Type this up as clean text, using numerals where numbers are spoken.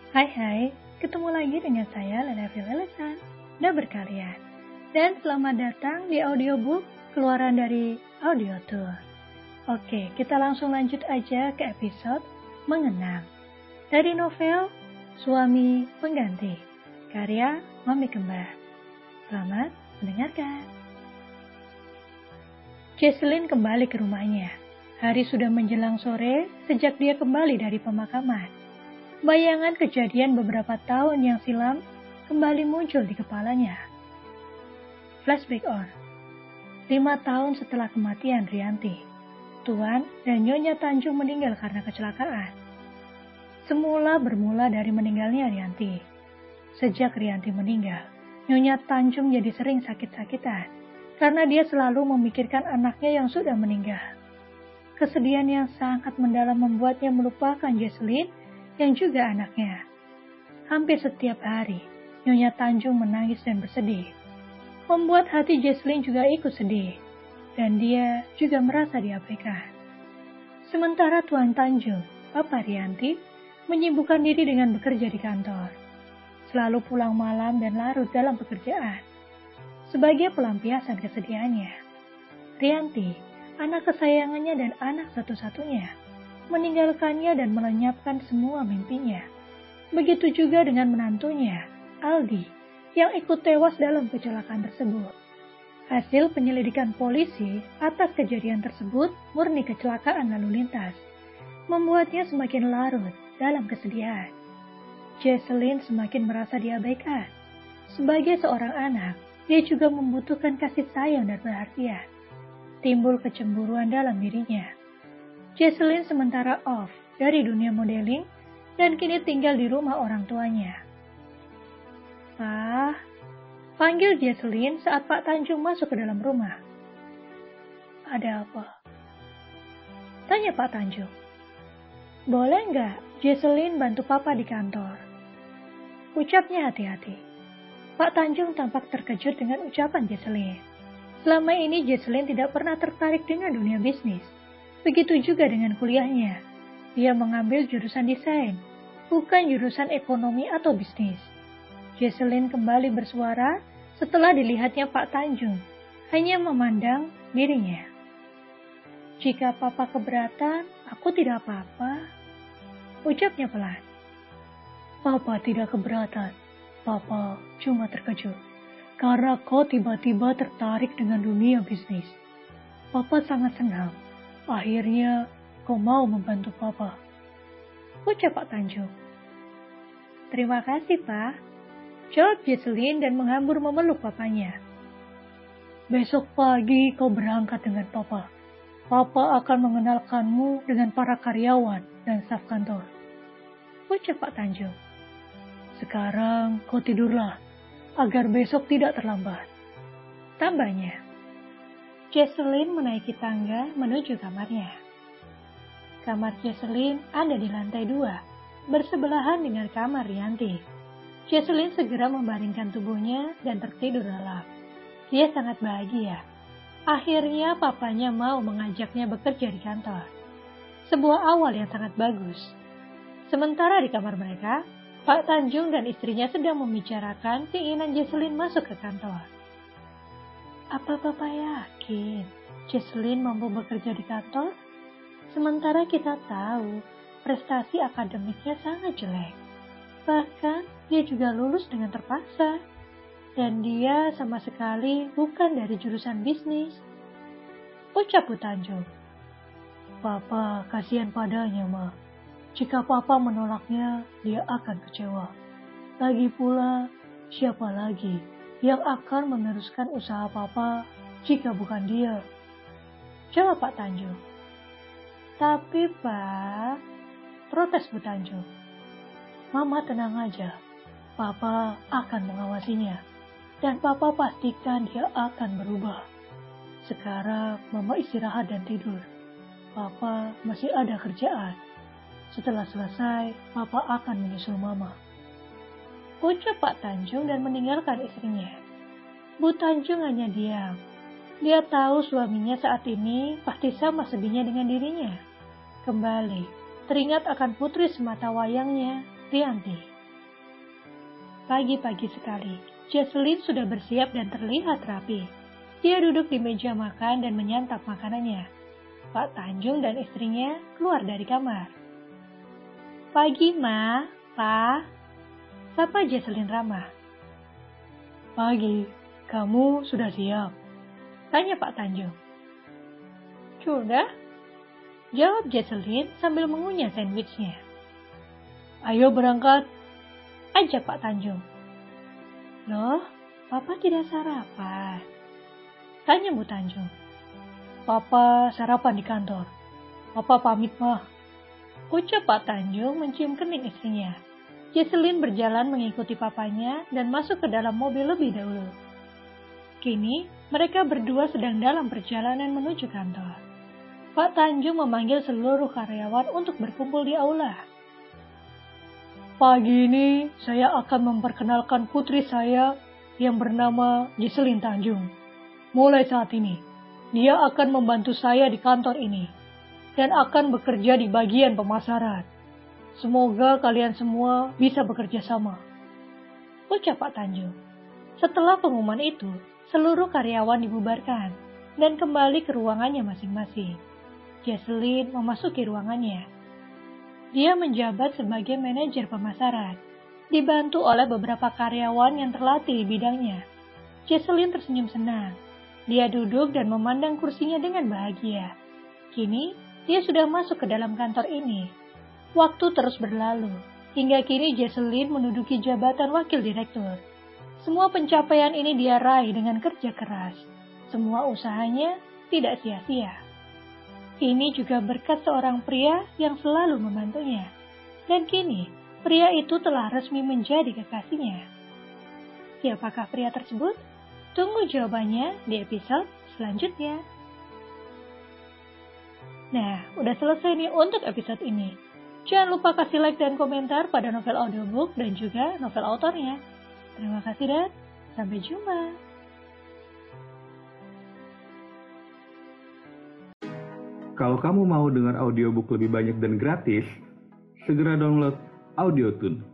Hai, ketemu lagi dengan saya Lelevi Lelesan, udah berkarya. Dan selamat datang di audiobook keluaran dari Audio Tour. Oke, kita langsung lanjut aja ke episode Mengenang. Dari novel Suami Pengganti, karya Mami Kembar. Selamat mendengarkan. Jesslyn kembali ke rumahnya. Hari sudah menjelang sore sejak dia kembali dari pemakaman. Bayangan kejadian beberapa tahun yang silam kembali muncul di kepalanya. Flashback on. 5 tahun setelah kematian Rianti, Tuan dan Nyonya Tanjung meninggal karena kecelakaan. Semula bermula dari meninggalnya Rianti. Sejak Rianti meninggal, Nyonya Tanjung jadi sering sakit-sakitan karena dia selalu memikirkan anaknya yang sudah meninggal. Kesedihan yang sangat mendalam membuatnya melupakan Jesslyn yang juga anaknya. Hampir setiap hari, Nyonya Tanjung menangis dan bersedih. Membuat hati Jesslyn juga ikut sedih, dan dia juga merasa diabaikan. Sementara Tuan Tanjung, Papa Rianti, menyibukkan diri dengan bekerja di kantor. Selalu pulang malam dan larut dalam pekerjaan. Sebagai pelampiasan kesedihannya, Rianti, anak kesayangannya dan anak satu-satunya, meninggalkannya dan melenyapkan semua mimpinya. Begitu juga dengan menantunya, Aldi, yang ikut tewas dalam kecelakaan tersebut. Hasil penyelidikan polisi atas kejadian tersebut murni kecelakaan lalu lintas, membuatnya semakin larut dalam kesedihan. Jesslyn semakin merasa diabaikan. Sebagai seorang anak, dia juga membutuhkan kasih sayang dan perhatian. Timbul kecemburuan dalam dirinya. Jesslyn sementara off dari dunia modeling dan kini tinggal di rumah orang tuanya. "Pak," panggil Jesslyn saat Pak Tanjung masuk ke dalam rumah. "Ada apa?" tanya Pak Tanjung. "Boleh nggak Jesslyn bantu Papa di kantor?" ucapnya hati-hati. Pak Tanjung tampak terkejut dengan ucapan Jesslyn. Selama ini Jesslyn tidak pernah tertarik dengan dunia bisnis. Begitu juga dengan kuliahnya. Dia mengambil jurusan desain, bukan jurusan ekonomi atau bisnis. Jesslyn kembali bersuara setelah dilihatnya Pak Tanjung, hanya memandang dirinya. "Jika Papa keberatan, aku tidak apa-apa," ucapnya pelan. "Papa tidak keberatan. Papa cuma terkejut karena kau tiba-tiba tertarik dengan dunia bisnis. Papa sangat senang. Akhirnya kau mau membantu Papa," ucap Pak Tanjung. "Terima kasih, Pak," jawab Jesslyn dan menghambur memeluk papanya. "Besok pagi kau berangkat dengan Papa. Papa akan mengenalkanmu dengan para karyawan dan staf kantor," ucap Pak Tanjung. "Sekarang kau tidurlah, agar besok tidak terlambat," tambahnya. Jesslyn menaiki tangga menuju kamarnya. Kamar Jesslyn ada di lantai 2, bersebelahan dengan kamar Rianti. Jesslyn segera membaringkan tubuhnya dan tertidur lelap. Dia sangat bahagia. Akhirnya papanya mau mengajaknya bekerja di kantor. Sebuah awal yang sangat bagus. Sementara di kamar mereka, Pak Tanjung dan istrinya sedang membicarakan keinginan Jesslyn masuk ke kantor. "Apa Papa yakin Jesslyn mampu bekerja di kantor? Sementara kita tahu prestasi akademiknya sangat jelek. Bahkan dia juga lulus dengan terpaksa. Dan dia sama sekali bukan dari jurusan bisnis," ucap Bu Tanjung. "Papa kasihan padanya, Ma. Jika Papa menolaknya, dia akan kecewa. Lagi pula, siapa lagi yang akan meneruskan usaha Papa jika bukan dia?" jawab Pak Tanjung. "Tapi Pak," protes Bu Tanjung. "Mama tenang aja. Papa akan mengawasinya. Dan Papa pastikan dia akan berubah. Sekarang Mama istirahat dan tidur. Papa masih ada kerjaan. Setelah selesai, Papa akan menyusul Mama," ucap Pak Tanjung dan meninggalkan istrinya. Bu Tanjung hanya diam. Dia tahu suaminya saat ini pasti sama sedihnya dengan dirinya. Kembali teringat akan putri semata wayangnya, Rianti. Pagi-pagi sekali, Jesselyn sudah bersiap dan terlihat rapi. Dia duduk di meja makan dan menyantap makanannya. Pak Tanjung dan istrinya keluar dari kamar. Pagi, Ma, Pa. Sapa Jesselyn ramah. Pagi, kamu sudah siap? Tanya Pak Tanjung. Sudah, jawab Jesselyn sambil mengunyah sandwichnya. Ayo berangkat, ajak Pak Tanjung. Loh, Papa tidak sarapan? Tanya Bu Tanjung. Papa sarapan di kantor. Papa pamit, mah. Ucap Pak Tanjung mencium kening istrinya. Jesselyn berjalan mengikuti papanya dan masuk ke dalam mobil lebih dahulu. Kini, mereka berdua sedang dalam perjalanan menuju kantor. Pak Tanjung memanggil seluruh karyawan untuk berkumpul di aula. Pagi ini, saya akan memperkenalkan putri saya yang bernama Jesselyn Tanjung. Mulai saat ini, dia akan membantu saya di kantor ini dan akan bekerja di bagian pemasaran. Semoga kalian semua bisa bekerja sama. Ucap Pak Tanjung. Setelah pengumuman itu, seluruh karyawan dibubarkan dan kembali ke ruangannya masing-masing. Jesselyn memasuki ruangannya. Dia menjabat sebagai manajer pemasaran, dibantu oleh beberapa karyawan yang terlatih di bidangnya. Jesselyn tersenyum senang. Dia duduk dan memandang kursinya dengan bahagia. Kini, dia sudah masuk ke dalam kantor ini. Waktu terus berlalu, hingga kini Jesselyn menduduki jabatan wakil direktur. Semua pencapaian ini dia raih dengan kerja keras. Semua usahanya tidak sia-sia. Ini juga berkat seorang pria yang selalu membantunya. Dan kini, pria itu telah resmi menjadi kekasihnya. Siapakah pria tersebut? Tunggu jawabannya di episode selanjutnya. Nah, udah selesai nih untuk episode ini. Jangan lupa kasih like dan komentar pada novel audiobook dan juga novel autornya. Terima kasih dan sampai jumpa. Kalau kamu mau dengar audiobook lebih banyak dan gratis, segera download AudioTune.